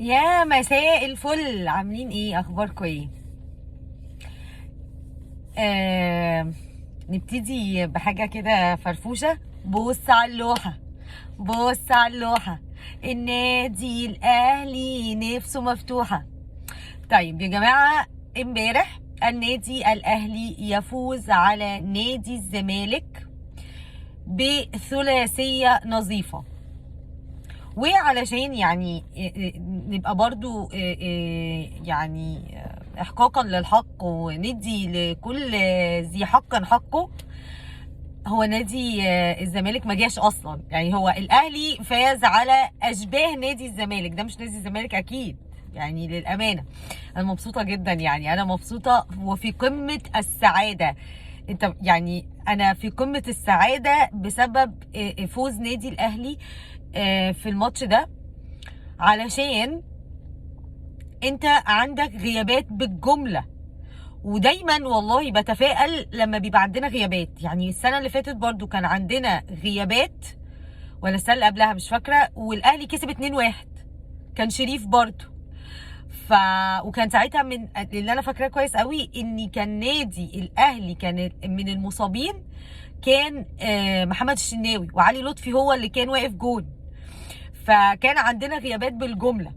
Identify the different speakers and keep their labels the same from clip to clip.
Speaker 1: يا مساء الفل، عاملين ايه؟ اخباركم ايه؟ آه نبتدي بحاجة كده فرفوشة. بص على اللوحة، بص على اللوحة. النادي الاهلي نفسه مفتوحة. طيب يا جماعة، امبارح النادي الاهلي يفوز على نادي الزمالك بثلاثية نظيفة. وعلشان يعني نبقى برضو يعني احقاقا للحق وندي لكل ذي حق حقه. هو نادي الزمالك ما جاش اصلا، يعني هو الاهلي فاز على اشباه نادي الزمالك، ده مش نادي الزمالك اكيد. يعني للامانه انا مبسوطه جدا، يعني انا مبسوطه وفي قمه السعاده. انت يعني انا في قمه السعاده بسبب فوز نادي الاهلي في الماتش ده. علشان انت عندك غيابات بالجمله، ودايما والله بتفائل لما بيبقى عندنا غيابات. يعني السنه اللي فاتت برضو كان عندنا غيابات، ولا السنه اللي قبلها مش فاكره، والاهلي كسب 2-1. كان شريف برضو. ف وكان ساعتها من اللي انا فاكراه كويس قوي ان كان نادي الاهلي كان من المصابين كان محمد الشناوي، وعلي لطفي هو اللي كان واقف جون. فكان عندنا غيابات بالجمله،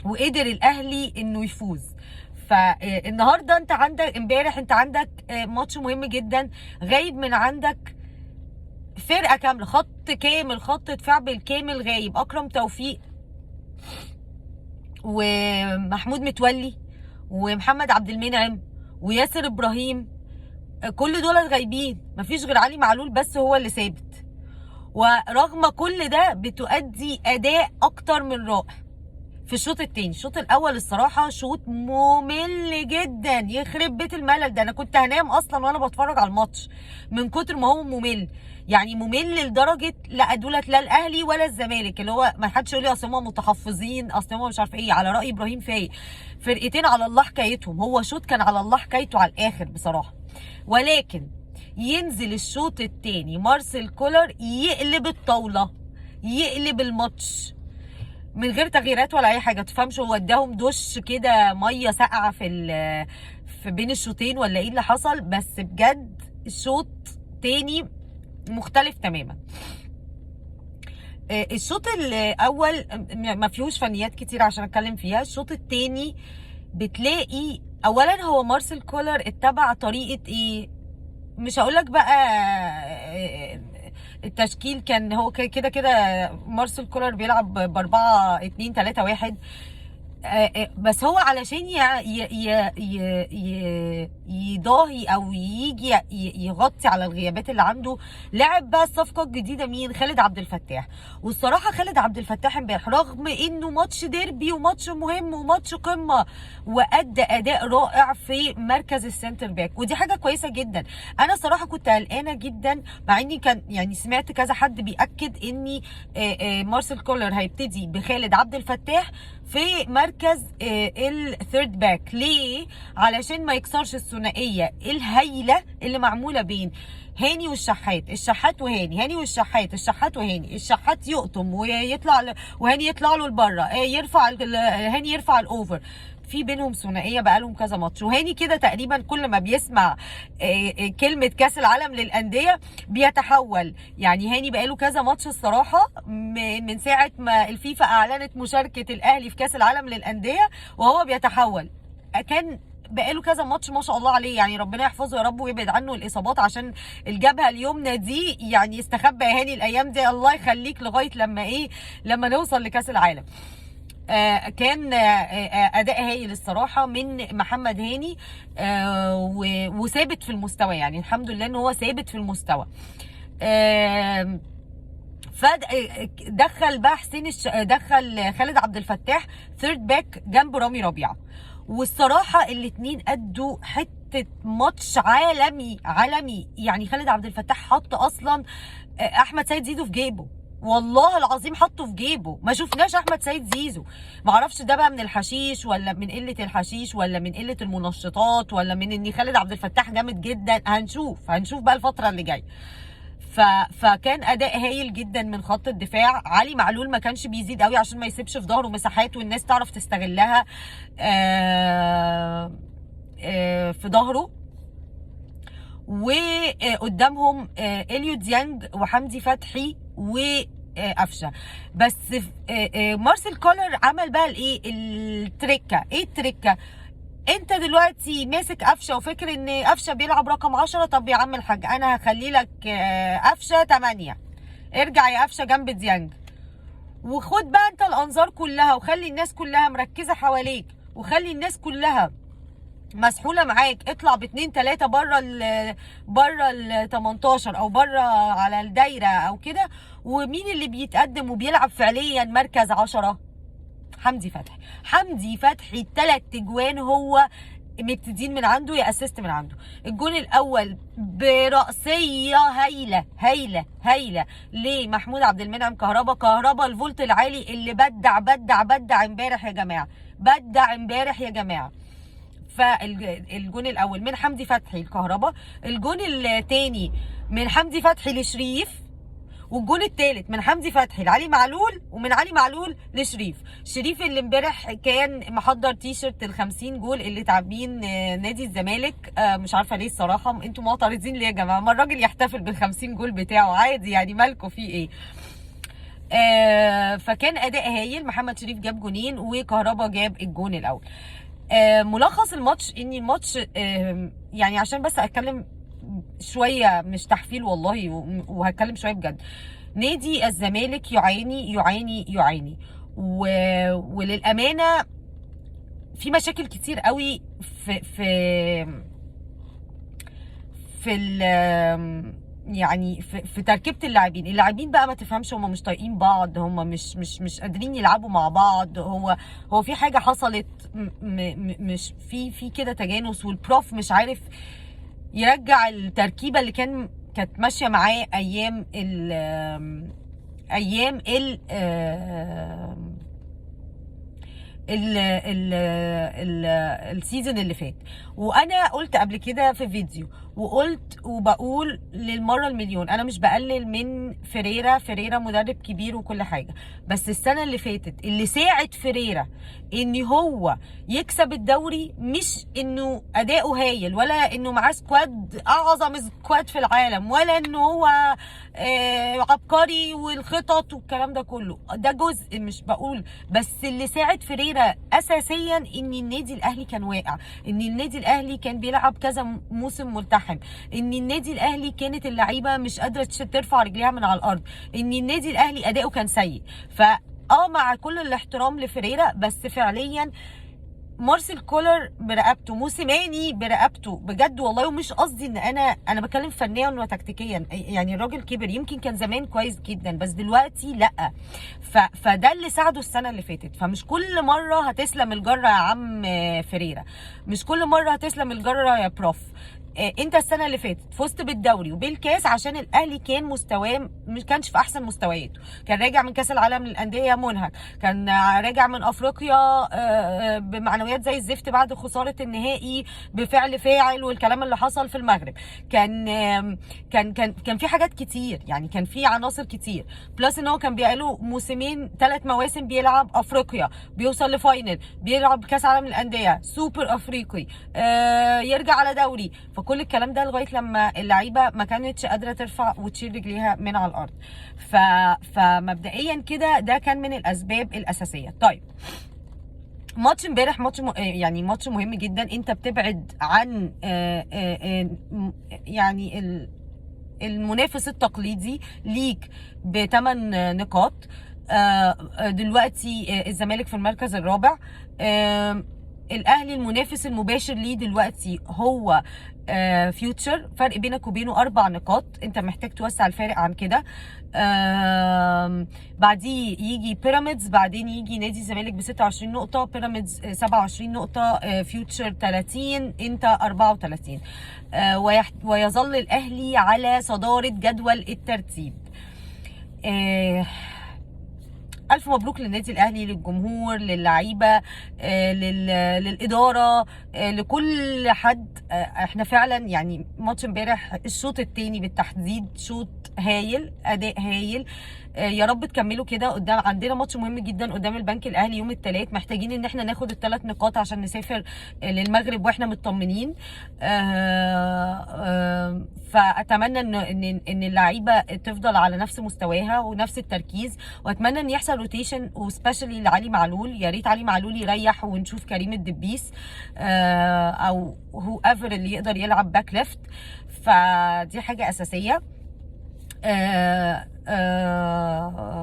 Speaker 1: وقدر الاهلي انه يفوز. فالنهارده انت عندك، امبارح انت عندك ماتش مهم جدا. غايب من عندك فرقه كامله، خط كامل، خط دفاع بالكامل غايب. اكرم توفيق ومحمود متولي ومحمد عبد المنعم وياسر ابراهيم، كل دول غايبين. مفيش غير علي معلول بس هو اللي ثابت. ورغم كل ده بتؤدي اداء اكتر من رائع في الشوط التاني. الشوط الاول الصراحه شوط ممل جدا، يخرب بيت الملل ده. انا كنت هنام اصلا وانا بتفرج على الماتش من كتر ما هو ممل. يعني ممل لدرجه لا دولت لا الاهلي ولا الزمالك، اللي هو ما حدش يقول لي اصل هم متحفظين، اصل هم مش عارف ايه، على راي ابراهيم فايق. فرقتين على الله حكايتهم. هو شوط كان على الله حكايته على الاخر بصراحه. ولكن ينزل الشوط التاني مارسيل كولر يقلب الطاوله، يقلب الماتش من غير تغييرات ولا اي حاجه. تفهمش هو اداهم دش كده ميه ساقعه في بين الشوطين ولا ايه اللي حصل. بس بجد الشوط تاني مختلف تماما. الشوط الاول ما فيهوش فنيات كتير عشان اتكلم فيها. الشوط التاني بتلاقي اولا هو مارسيل كولر اتبع طريقه ايه، مش هقولك بقى التشكيل. كان هو كده كده مارسيل كولر بيلعب ب4-2-3-1. بس هو علشان يضاهي او يجي يغطي على الغيابات اللي عنده، لعب بقى الصفقه الجديده مين؟ خالد عبد الفتاح. والصراحه خالد عبد الفتاح امبارح رغم انه ماتش ديربي وماتش مهم وماتش قمه، وادى اداء رائع في مركز السنتر باك، ودي حاجه كويسه جدا. انا صراحه كنت قلقانه جدا، مع اني كان يعني سمعت كذا حد بياكد اني مارسيل كولر هيبتدي بخالد عبد الفتاح في مركز الثيرد باك. ليه؟ علشان ما يكسرش الثنائيه الهايله اللي معموله بين هاني والشحات، الشحات وهاني، هاني والشحات، الشحات وهاني. الشحات يقطم ويطلع وهاني يطلع له لبره، يرفع هاني يرفع الاوفر. في بينهم ثنائيه بقالهم كذا ماتش. وهاني كده تقريبا كل ما بيسمع كلمه كاس العالم للانديه بيتحول. يعني هاني بقاله كذا ماتش الصراحه من ساعه ما الفيفا اعلنت مشاركه الاهلي في كاس العالم للانديه وهو بيتحول. كان بقاله كذا ماتش ما شاء الله عليه، يعني ربنا يحفظه يا رب ويبعد عنه الاصابات، عشان الجبهه اليمنى دي يعني استخبى يا هاني الايام دي، الله يخليك لغايه لما ايه، لما نوصل لكاس العالم. كان اداء هايل الصراحه من محمد هاني. وثابت في المستوى، يعني الحمد لله ان هو ثابت في المستوى. فدخل بقى دخل خالد عبد الفتاح ثيرد باك جنب رامي ربيعه. والصراحه الاثنين ادوا حته ماتش عالمي عالمي. يعني خالد عبد الفتاح حط اصلا احمد سيد زيزو في جيبه، والله العظيم حطه في جيبه. ما شفناش احمد سيد زيزو. معرفش ده بقى من الحشيش ولا من قله الحشيش ولا من قله المنشطات ولا من ان خالد عبد الفتاح جامد جدا. هنشوف بقى الفتره اللي جايه. فكان اداء هايل جدا من خط الدفاع. علي معلول ما كانش بيزيد قوي عشان ما يسيبش في ظهره مساحات والناس تعرف تستغلها في ظهره. وقدامهم اليو ديانج وحمدي فتحي وقفشه. بس مارسيل كولر عمل بقى الايه التركه. ايه التركه؟ انت دلوقتي ماسك قفشه وفكر ان قفشه بيلعب رقم 10. طب يا عم الحاج انا هخلي لك قفشه 8. ارجع يا قفشه جنب ديانج، وخد بقى انت الانظار كلها، وخلي الناس كلها مركزه حواليك، وخلي الناس كلها مسحوله معاك. اطلع ب2 3 بره ال 18 او بره على الدايره او كده. ومين اللي بيتقدم وبيلعب فعليا مركز 10؟ حمدي فتحي. حمدي فتحي ال3 اجوان هو مبتدين من عنده يا اسيست من عنده. الجون الاول براسيه هايله هايله هايله لمحمود عبد المنعم كهربا الفولت العالي اللي بدع امبارح يا جماعه، بدع امبارح يا جماعه. فالجون الاول من حمدي فتحي لكهربا، الجون الثاني من حمدي فتحي لشريف، والجون الثالث من حمدي فتحي لعلي معلول، ومن علي معلول لشريف. شريف اللي امبارح كان محضر تيشرت ال50 جول اللي تعبين نادي الزمالك. مش عارفه ليه الصراحه، انتوا معترضين ليه يا جماعه؟ ما الراجل يحتفل بال50 جول بتاعه عادي يعني، مالكوا فيه ايه؟ فكان اداء هايل. محمد شريف جاب جونين وكهربا جاب الجون الاول. ملخص الماتش ان الماتش يعني عشان بس اتكلم شويه مش تحفيل والله، وهتكلم شويه بجد. نادي الزمالك يعاني يعاني يعاني، وللامانه في مشاكل كتير قوي في يعني في تركيبه اللاعبين بقى ما تفهمش، هم مش طايقين بعض، هم مش قادرين يلعبوا مع بعض. هو في حاجه حصلت، مش في كده تجانس، والبروف مش عارف يرجع التركيبه اللي كانت ماشيه معاه ايام السيزون اللي فات. وانا قلت قبل كده في فيديو، وقلت وبقول للمره المليون، انا مش بقلل من فيريرا مدرب كبير وكل حاجه، بس السنه اللي فاتت اللي ساعد فيريرا ان هو يكسب الدوري مش انه اداؤه هايل، ولا انه معاه سكواد اعظم سكواد في العالم، ولا انه هو عبقري والخطط والكلام ده كله. ده جزء مش بقول، بس اللي ساعد فيريرا اساسيا ان النادي الاهلي كان واقع، ان النادي الاهلي كان بيلعب كذا موسم ملتحم، ان النادي الاهلي كانت اللعيبه مش قادره ترفع رجليها من على الارض، ان النادي الاهلي اداؤه كان سيء. مع كل الاحترام لفيريرا، بس فعليا مارسيل كولر برقبته، موسيماني برقبته بجد والله. ومش قصدي ان انا بتكلم فنيا وتكتيكيا، يعني الراجل كبر، يمكن كان زمان كويس جدا بس دلوقتي لا. فده اللي ساعده السنه اللي فاتت. فمش كل مره هتسلم الجره يا عم فيريرا، مش كل مره هتسلم الجره يا بروف. انت السنه اللي فاتت فزت بالدوري وبالكاس عشان الاهلي كان مستواه مش كانش في احسن مستوياته، كان راجع من كاس العالم للانديه منهك، كان راجع من افريقيا بمعنويات زي الزفت بعد خساره النهائي بفعل فاعل والكلام اللي حصل في المغرب. كان في حاجات كتير، يعني كان في عناصر كتير، بلس ان هو كان بقاله موسمين 3 مواسم بيلعب افريقيا، بيوصل لفاينل، بيلعب كاس عالم للانديه، سوبر افريقي، يرجع على دوري. فكل الكلام ده لغايه لما اللعيبه ما كانتش قادره ترفع وتشيل رجليها من على الارض. فمبدئيا كده ده كان من الاسباب الاساسيه. طيب ماتش امبارح يعني ماتش مهم جدا. انت بتبعد عن يعني المنافس التقليدي ليك ب8 نقاط. دلوقتي الزمالك في المركز الرابع، الاهلي المنافس المباشر ليه دلوقتي هو فيوتشر، فرق بينك وبينه 4 نقاط، انت محتاج توسع الفارق عن كده. بعديه يجي بيراميدز، بعدين يجي نادي الزمالك ب26 نقطه، بيراميدز 27 نقطه، فيوتشر 30، انت 34. ويظل الاهلي على صداره جدول الترتيب. ألف مبروك للنادي الأهلي، للجمهور، للعيبة، للإدارة، لكل حد. احنا فعلا يعني ماتش امبارح الشوط الثاني بالتحديد شوط هايل، اداء هايل. يا رب تكملوا كده. قدام عندنا ماتش مهم جدا قدام البنك الاهلي يوم الثلاث، محتاجين ان احنا ناخد ال3 نقاط عشان نسافر للمغرب واحنا مطمنين. فاتمنى ان اللعيبه تفضل على نفس مستواها ونفس التركيز، واتمنى ان يحصل روتيشن وسبيشالي لعلي معلول. يا ريت علي معلول يريح ونشوف كريم الدبيس او هو ايفر اللي يقدر يلعب باك ليفت. فدي حاجه اساسيه.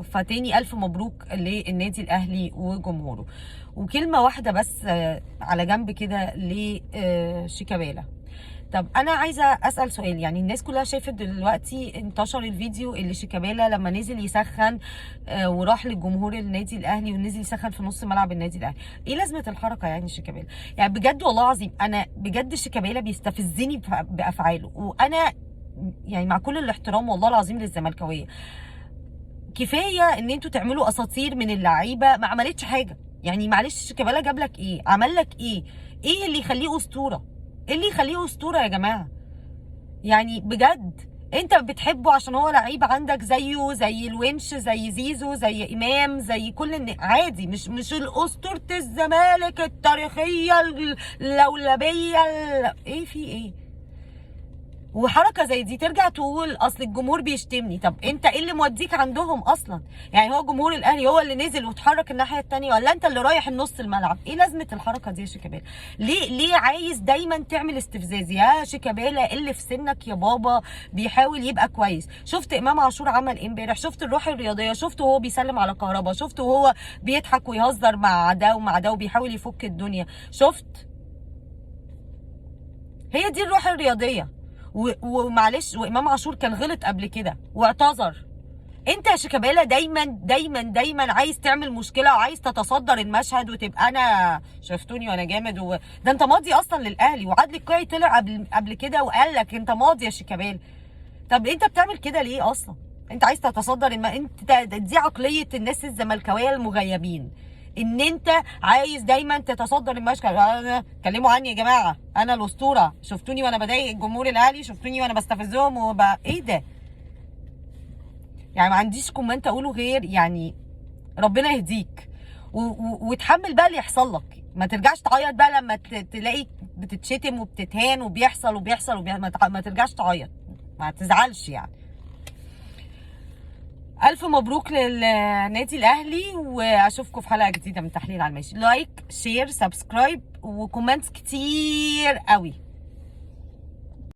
Speaker 1: فتاني ألف مبروك للنادي الأهلي وجمهوره. وكلمة واحدة بس على جنب كده لشيكابالا. طب أنا عايزة أسأل سؤال، يعني الناس كلها شافت دلوقتي انتشر الفيديو اللي شيكابالا لما نزل يسخن وراح للجمهور النادي الأهلي ونزل يسخن في نص ملعب النادي الأهلي. إيه لازمة الحركة يعني شيكابالا؟ يعني بجد والله العظيم أنا بجد شيكابالا بيستفزني بأفعاله. وأنا يعني مع كل الاحترام والله العظيم للزملكاويه، كفايه ان انتوا تعملوا اساطير من اللعيبه ما عملتش حاجه. يعني معلش شيكابالا جاب لك ايه؟ عمل لك ايه؟ ايه اللي يخليه اسطوره؟ ايه اللي يخليه اسطوره يا جماعه؟ يعني بجد انت بتحبه عشان هو لعيب عندك زيه زي الونش زي زيزو زي امام زي كل عادي، مش الاسطوره الزمالك التاريخيه اللولبيه ايه في ايه؟ وحركه زي دي ترجع تقول اصل الجمهور بيشتمني. طب انت ايه اللي موديك عندهم اصلا؟ يعني هو جمهور الاهلي هو اللي نزل واتحرك الناحيه الثانيه، ولا انت اللي رايح النص الملعب؟ ايه لازمه الحركه دي يا شيكابالا؟ ليه عايز دايما تعمل استفزاز يا شيكابالا؟ اللي في سنك يا بابا بيحاول يبقى كويس. شفت امام عاشور عمل ايه امبارح؟ شفت الروح الرياضيه؟ شفته وهو بيسلم على كهربا؟ شفته وهو بيضحك ويهزر مع ده ومع ده وبيحاول يفك الدنيا؟ شفت؟ هي دي الروح الرياضيه. ومعلش وامام عاشور كان غلط قبل كده واعتذر. انت يا شيكابالا دايما دايما دايما عايز تعمل مشكله وعايز تتصدر المشهد وتبقى انا شفتوني وانا جامد ده انت ماضي اصلا للاهلي، وعادل القيعي طلع قبل كده وقال لك انت ماضي يا شيكابالا. طب انت بتعمل كده ليه اصلا؟ انت عايز تتصدر انت دي عقليه الناس الزملكاويه المغيبين، ان انت عايز دايما تتصدر المشهد. كلموا عني يا جماعه، انا الاسطوره، شفتوني وانا بضايق الجمهور الاهلي، شفتوني وانا بستفزهم ايه ده؟ يعني ما عنديش كومنت اقوله غير يعني ربنا يهديك وتحمل بقى اللي يحصل لك. ما ترجعش تعيط بقى لما تلاقي بتتشتم وبتتهان وبيحصل ما ترجعش تعيط، ما تزعلش يعني. ألف مبروك للنادي الأهلي، وأشوفكم في حلقة جديدة من تحليل على الماشي. لايك شير سبسكرايب وكومنتس كتير قوي.